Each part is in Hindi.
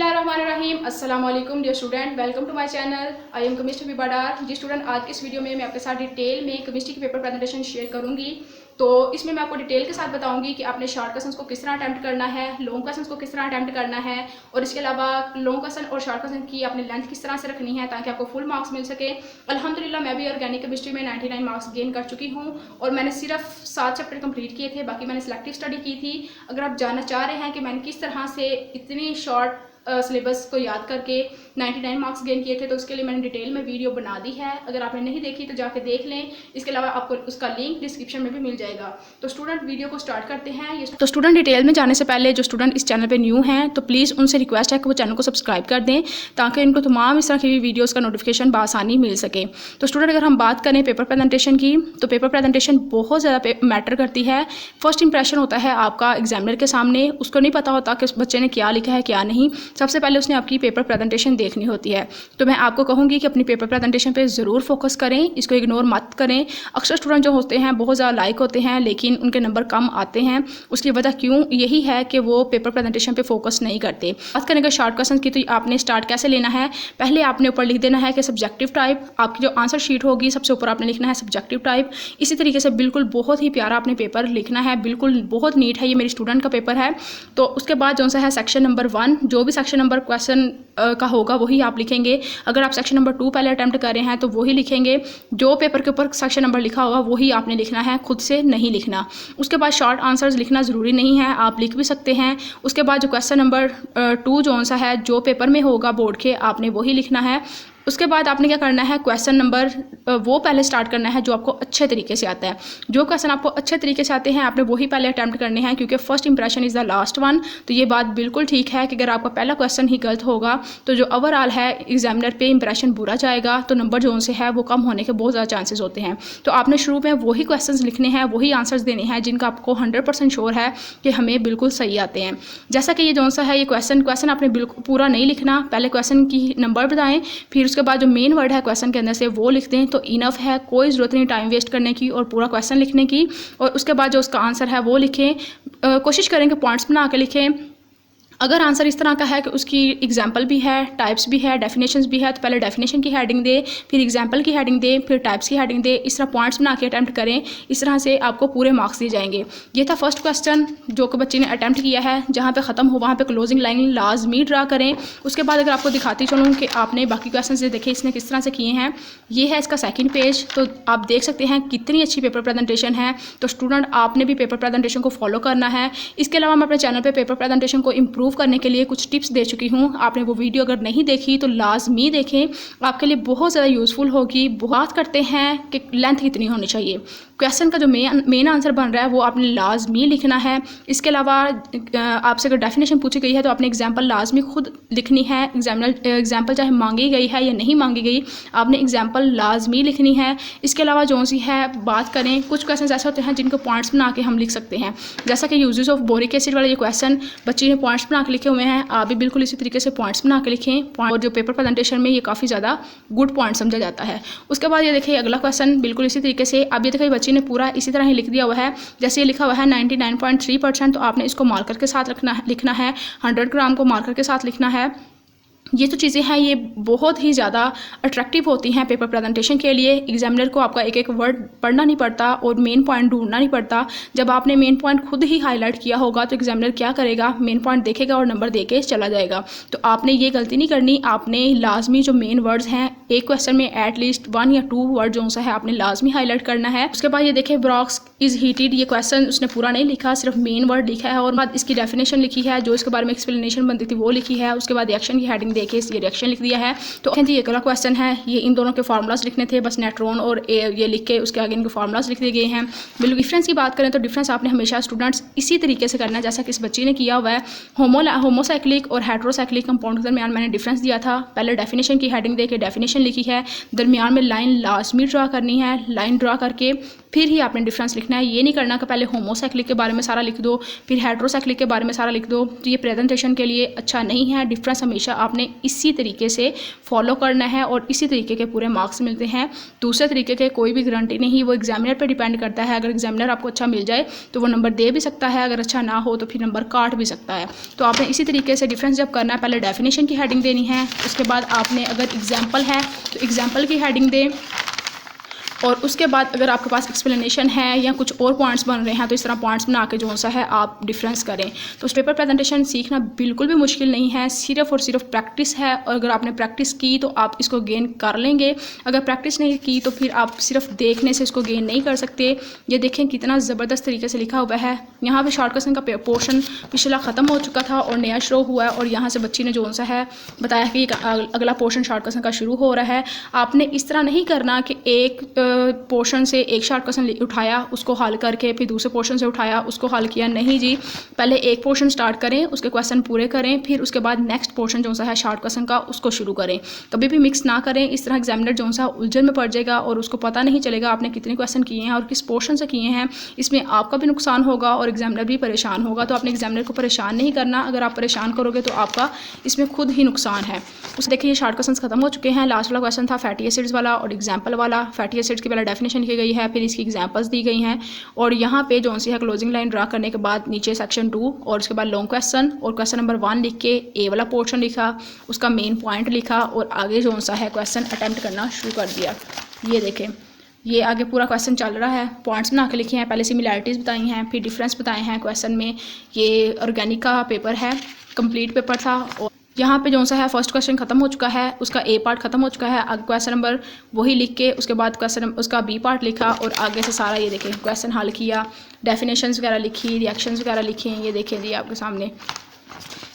बिस्मिल्लाहिर्रहमानिर्रहीम। अस्सलाम वालेकुम dear student, welcome to my channel. I am chemist Habiba Dar. जी स्टूडेंट, आज के इस वीडियो में मैं आपके साथ डिटेल में केमिस्ट्री की पेपर प्रेजेंटेशन शेयर करूंगी। तो इसमें मैं आपको डिटेल के साथ बताऊंगी कि आपने शॉर्ट क्वेश्चंस को किस तरह अटैम्प्ट करना है, लॉन्ग क्वेश्चंस को किस तरह अटैम्प्ट करना है, और इसके अलावा लॉन्ग क्वेश्चन और शॉर्ट क्वेश्चन की आपने लेंथ किस तरह से रखनी है ताकि आपको फुल मार्क्स मिल सके। अल्हम्दुलिल्लाह मैं भी ऑर्गेनिक केमिस्ट्री में 99 मार्क्स गेन कर चुकी हूँ और मैंने सिर्फ 7 चैप्टर कंप्लीट किए थे, बाकी मैंने सिलेक्टिव स्टडी की थी। अगर आप जानना चाह रहे हैं कि मैंने किस तरह से इतनी शॉर्ट सिलेबस को याद करके 99 मार्क्स गेन किए थे, तो उसके लिए मैंने डिटेल में वीडियो बना दी है। अगर आपने नहीं देखी तो जाके देख लें। इसके अलावा आपको उसका लिंक डिस्क्रिप्शन में भी मिल जाएगा। तो स्टूडेंट, वीडियो को स्टार्ट करते हैं। तो स्टूडेंट, डिटेल में जाने से पहले जो स्टूडेंट इस चैनल पे न्यू हैं तो प्लीज़ उनसे रिक्वेस्ट है कि वो चैनल को सब्सक्राइब कर दें ताकि इनको तमाम इस तरह की वीडियोज़ का नोटिफिकेशन बआसानी मिल सके। तो स्टूडेंट, अगर हम बात करें पेपर प्रेजेंटेशन की, तो पेपर प्रेजेंटेशन बहुत ज़्यादा मैटर करती है। फर्स्ट इंप्रेशन होता है आपका एग्जामिनर के सामने, उसको नहीं पता होता कि उस बच्चे ने क्या लिखा है क्या नहीं। सबसे पहले उसने आपकी पेपर प्रेजेंटेशन देखनी होती है। तो मैं आपको कहूँगी कि अपनी पेपर प्रेजेंटेशन पे ज़रूर फोकस करें, इसको इग्नोर मत करें। अक्सर स्टूडेंट जो होते हैं बहुत ज़्यादा लाइक होते हैं लेकिन उनके नंबर कम आते हैं। उसकी वजह क्यों, यही है कि वो पेपर प्रेजेंटेशन पे फोकस नहीं करते। बात करेंगे शॉर्ट क्वेश्चन की, तो आपने स्टार्ट कैसे लेना है। पहले आपने ऊपर लिख देना है कि सब्जेक्टिव टाइप। आपकी जो आंसर शीट होगी सबसे ऊपर आपने लिखना है सब्जेक्टिव टाइप। इसी तरीके से बिल्कुल बहुत ही प्यारा आपने पेपर लिखना है, बिल्कुल बहुत नीट है। ये मेरी स्टूडेंट का पेपर है। तो उसके बाद जो सा है सेक्शन नंबर 1, जो भी सेक्शन नंबर क्वेश्चन का होगा वही आप लिखेंगे। अगर आप सेक्शन नंबर 2 पहले अटैम्प्ट कर रहे हैं तो वही लिखेंगे। जो पेपर के ऊपर सेक्शन नंबर लिखा होगा वही आपने लिखना है, खुद से नहीं लिखना। उसके बाद शॉर्ट आंसर्स लिखना ज़रूरी नहीं है, आप लिख भी सकते हैं। उसके बाद जो क्वेश्चन नंबर 2 जो सा है, जो पेपर में होगा बोर्ड के, आपने वही लिखना है। उसके बाद आपने क्या करना है, क्वेश्चन नंबर वो पहले स्टार्ट करना है जो आपको अच्छे तरीके से आता है। जो क्वेश्चन आपको अच्छे तरीके से आते हैं आपने वही पहले अटैम्प्ट करने हैं, क्योंकि first impression is the last one. तो ये बात बिल्कुल ठीक है कि अगर आपका पहला क्वेश्चन ही गलत होगा तो जो ओवरऑल है एग्जामिनर पे इंप्रेशन बुरा जाएगा, तो नंबर जो से है वो कम होने के बहुत ज़्यादा चांसेस होते हैं। तो आपने शुरू में वही क्वेश्चन लिखने हैं, वही आंसर्स देने हैं जिनका आपको 100% श्योर है कि हमें बिल्कुल सही आते हैं। जैसा कि ये जो सा है, ये क्वेश्चन आपने बिल्कुल पूरा नहीं लिखना। पहले क्वेश्चन की नंबर बताएं, फिर उसके बाद जो मेन वर्ड है क्वेश्चन के अंदर से वो लिख दें तो इनफ है। कोई ज़रूरत नहीं टाइम वेस्ट करने की और पूरा क्वेश्चन लिखने की। और उसके बाद जो उसका आंसर है वो लिखें। कोशिश करें कि पॉइंट्स बना के लिखें। अगर आंसर इस तरह का है कि उसकी एग्जाम्पल भी है, टाइप्स भी है, डेफिनेशंस भी है, तो पहले डेफिनेशन की हेडिंग दे, फिर एग्जाम्पल की हेडिंग दे, फिर टाइप्स की हेडिंग दे। इस तरह पॉइंट्स बना के अटैम्प्ट करें। इस तरह से आपको पूरे मार्क्स दिए जाएंगे। ये था फर्स्ट क्वेश्चन जो कि बच्चे ने अटैम्प्ट किया है। जहाँ पे ख़त्म हो वहाँ पे क्लोजिंग लाइन लाजमी ड्रा करें। उसके बाद अगर आपको दिखाती चलूँ कि आपने बाकी क्वेश्चन से देखे इसने किस तरह से किए हैं, ये है इसका सेकेंड पेज। तो आप देख सकते हैं कितनी अच्छी पेपर प्रेजेंटेशन है। तो स्टूडेंट, आपने भी पेपर प्रेजेंटेशन को फॉलो करना है। इसके अलावा मैं अपने चैनल पर पेपर प्रेजेंटेशन को इम्प्रूव करने के लिए कुछ टिप्स दे चुकी हूँ। आपने वो वीडियो अगर नहीं देखी तो लाजमी देखें, आपके लिए बहुत ज़्यादा यूज़फुल होगी। बात करते हैं कि लेंथ कितनी होनी चाहिए। क्वेश्चन का जो मेन आंसर बन रहा है वो आपने लाजमी लिखना है। इसके अलावा आपसे अगर डेफिनेशन पूछी गई है तो आपने एग्जाम्पल लाजमी खुद लिखनी है। एग्जाम्पल चाहे मांगी गई है या नहीं मांगी गई, आपने एग्जाम्पल लाजमी लिखनी है। इसके अलावा जो सी है बात करें, कुछ क्वेश्चन ऐसे होते हैं जिनको पॉइंट्स बना के हम लिख सकते हैं। जैसा कि यूजेस ऑफ बोरिक एसिड वाला ये क्वेश्चन बच्चे ने पॉइंट्स बना के लिखे हुए हैं। आप भी बिल्कुल इसी तरीके से पॉइंट्स बना के लिखें और जो पेपर प्रेजेंटेशन में ये काफ़ी ज़्यादा गुड पॉइंट समझा जाता है। उसके बाद ये देखिए अगला क्वेश्चन बिल्कुल इसी तरीके से। अब ये देखिए बच्चे ने पूरा इसी तरह ही लिख दिया हुआ है। जैसे ये लिखा हुआ है 99.3%, तो आपने इसको मार्कर के साथ लिखना है। 100 ग्राम को मार्कर के साथ लिखना है। ये तो चीज़ें हैं, ये बहुत ही ज़्यादा अट्रैक्टिव होती हैं पेपर प्रेजेंटेशन के लिए। एग्जामिनर को आपका एक एक वर्ड पढ़ना नहीं पड़ता और मेन पॉइंट ढूंढना नहीं पड़ता। जब आपने मेन पॉइंट खुद ही हाईलाइट किया होगा तो एग्जामिनर क्या करेगा, मेन पॉइंट देखेगा और नंबर दे के चला जाएगा। तो आपने ये गलती नहीं करनी। आपने लाजमी जो मेन वर्ड्स हैं, एक क्वेश्चन में एटलीस्ट 1 या 2 वर्ड जो सा है आपने लाजमी हाईलाइट करना है। उसके बाद ये देखें ब्रॉक्स इज़ हीटेड, ये क्वेश्चन उसने पूरा नहीं लिखा, सिर्फ मेन वर्ड लिखा है और बाद इसकी डेफिनेशन लिखी है, जो इसके बारे में एक्सप्लेनेशन बनती थी वो लिखी है। उसके बाद रिएक्शन की हेडिंग देके ये रिएक्शन लिख दिया है। तो जी ये अगला क्वेश्चन है, ये इन दोनों के फार्मूलाज लिखने थे, बस नेट्रॉन और ये लिख के उसके आगे इनके फार्मूलाज लिख दिए गए हैं। बिल्कुल डिफरेंस की बात करें तो डिफरेंस आपने हमेशा स्टूडेंट्स इसी तरीके से करना है जैसा कि इस बच्चे ने किया हुआ है। होमोसाइक्लिक और हेट्रोसाइक्लिक कंपाउंड के दरमियान मैंने डिफरेंस दिया था। पहले डेफिनेशन की हेडिंग दे के डेफिनेशन लिखी है, दरमियान में लाइन लाजमी ड्रा करनी है। लाइन ड्रा करके फिर ही आपने डिफरेंस लिखना है। ये नहीं करना कि पहले होमोसाइक्लिक के बारे में सारा लिख दो फिर हेट्रोसाइक्लिक के बारे में सारा लिख दो, तो ये प्रेजेंटेशन के लिए अच्छा नहीं है। डिफरेंस हमेशा आपने इसी तरीके से फॉलो करना है और इसी तरीके के पूरे मार्क्स मिलते हैं। दूसरे तरीके के कोई भी गारंटी नहीं, वो एग्जामिनर पर डिपेंड करता है। अगर एग्जामिनर आपको अच्छा मिल जाए तो वो नंबर दे भी सकता है, अगर अच्छा ना हो तो फिर नंबर काट भी सकता है। तो आपने इसी तरीके से डिफरेंस जब करना है, पहले डेफिनेशन की हेडिंग देनी है, उसके बाद आपने अगर एग्जाम्पल है तो एग्जाम्पल की हेडिंग दें, और उसके बाद अगर आपके पास एक्सप्लेनेशन है या कुछ और पॉइंट्स बन रहे हैं तो इस तरह पॉइंट्स बना के जो सा है आप डिफरेंस करें। तो उस पेपर प्रेजेंटेशन सीखना बिल्कुल भी मुश्किल नहीं है, सिर्फ और सिर्फ प्रैक्टिस है। और अगर आपने प्रैक्टिस की तो आप इसको गेन कर लेंगे, अगर प्रैक्टिस नहीं की तो फिर आप सिर्फ देखने से इसको गेन नहीं कर सकते। ये देखें कितना ज़बरदस्त तरीके से लिखा हुआ है। यहाँ पर शॉर्ट क्वेश्चन का पोर्शन पिछला ख़त्म हो चुका था और नया शुरू हुआ है, और यहाँ से बच्ची ने जो सा है बताया कि अगला पोर्शन शॉर्ट क्वेश्चन का शुरू हो रहा है। आपने इस तरह नहीं करना कि एक पोर्शन से एक शॉर्ट क्वेश्चन उठाया उसको हल करके फिर दूसरे पोर्शन से उठाया उसको हल किया, नहीं जी। पहले एक पोर्शन स्टार्ट करें, उसके क्वेश्चन पूरे करें, फिर उसके बाद नेक्स्ट पोर्शन जो सा है शॉर्ट क्वेश्चन का उसको शुरू करें। कभी भी मिक्स ना करें, इस तरह एग्जामिनर जो सा उलझन में पड़ जाएगा और उसको पता नहीं चलेगा आपने कितने क्वेश्चन किए हैं और किस पोर्शन से किए हैं। इसमें आपका भी नुकसान होगा और एग्जामिनर भी परेशान होगा। तो अपने एग्जामिनर को परेशान नहीं करना, अगर आप परेशान करोगे तो आपका इसमें खुद ही नुकसान है। उस देखिए शॉर्ट क्वेश्चन खत्म हो चुके हैं। लास्ट वाला क्वेश्चन था फैटी एसिड्स वाला और एग्जाम्पल वाला। फैटी एसिड्स की पहले डेफिनेशन की गई है, फिर इसकी एग्जांपल्स दी गई हैं, और यहाँ पे जो सी है क्लोजिंग लाइन ड्रा करने के बाद नीचे सेक्शन 2 और उसके बाद लॉन्ग क्वेश्चन और क्वेश्चन नंबर 1 लिख के ए वाला पोर्शन लिखा, उसका मेन पॉइंट लिखा और आगे जो सा है क्वेश्चन अटैम्प्ट करना शुरू कर दिया। ये देखें ये आगे पूरा क्वेश्चन चल रहा है, पॉइंट्स बना के लिखे हैं, पहले सिमिलैरिटीज़ बताई हैं, फिर डिफरेंस बताए हैं क्वेश्चन में। ये ऑर्गेनिक का पेपर है, कंप्लीट पेपर था। और यहाँ पे जो सा है फर्स्ट क्वेश्चन खत्म हो चुका है, उसका ए पार्ट खत्म हो चुका है। आगे क्वेश्चन नंबर वही लिख के उसके बाद क्वेश्चन उसका बी पार्ट लिखा और आगे से सारा ये देखें क्वेश्चन हल किया, डेफिनेशंस वगैरह लिखी, रिएक्शंस वगैरह लिखे हैं, ये देखें जी आपके सामने।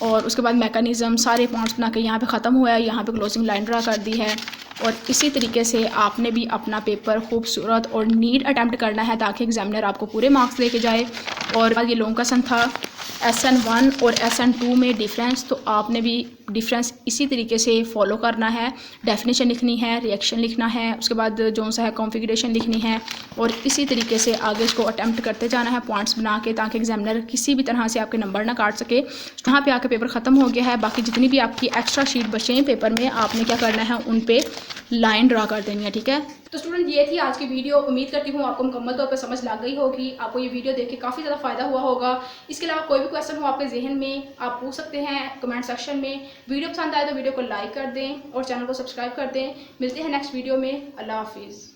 और उसके बाद मैकेनिज़्म सारे पॉइंट्स बना के यहाँ पे ख़त्म हुआ है, यहाँ पे क्लोजिंग लाइन ड्रा कर दी है। और इसी तरीके से आपने भी अपना पेपर खूबसूरत और नीट अटैम्प्ट करना है ताकि एग्जामिनर आपको पूरे मार्क्स लेके जाए। और ये लॉन्ग क्वेश्चन था SN1 और SN2 में डिफरेंस, तो आपने भी डिफरेंस इसी तरीके से फॉलो करना है। डेफिनेशन लिखनी है, रिएक्शन लिखना है, उसके बाद जो सा है कॉन्फ़िगरेशन लिखनी है और इसी तरीके से आगे इसको अटैम्प्ट करते जाना है पॉइंट्स बना के, ताकि एग्जामिनर किसी भी तरह से आपके नंबर ना काट सके। यहाँ पे आके पेपर ख़त्म हो गया है। बाकी जितनी भी आपकी एक्स्ट्रा शीट बचे हैं पेपर में, आपने क्या करना है उन पे लाइन ड्रा कर देनी है, ठीक है। तो स्टूडेंट ये थी आज की वीडियो। उम्मीद करती हूँ आपको मुकम्मल तौर पर समझ लग गई होगी, आपको ये वीडियो देख के काफ़ी ज़्यादा फ़ायदा हुआ होगा। इसके अलावा कोई भी क्वेश्चन हो आपके जहन में आप पूछ सकते हैं कमेंट सेक्शन में। वीडियो पसंद आए तो वीडियो को लाइक कर दें और चैनल को सब्सक्राइब कर दें। मिलते हैं नेक्स्ट वीडियो में। अल्लाह हाफिज़।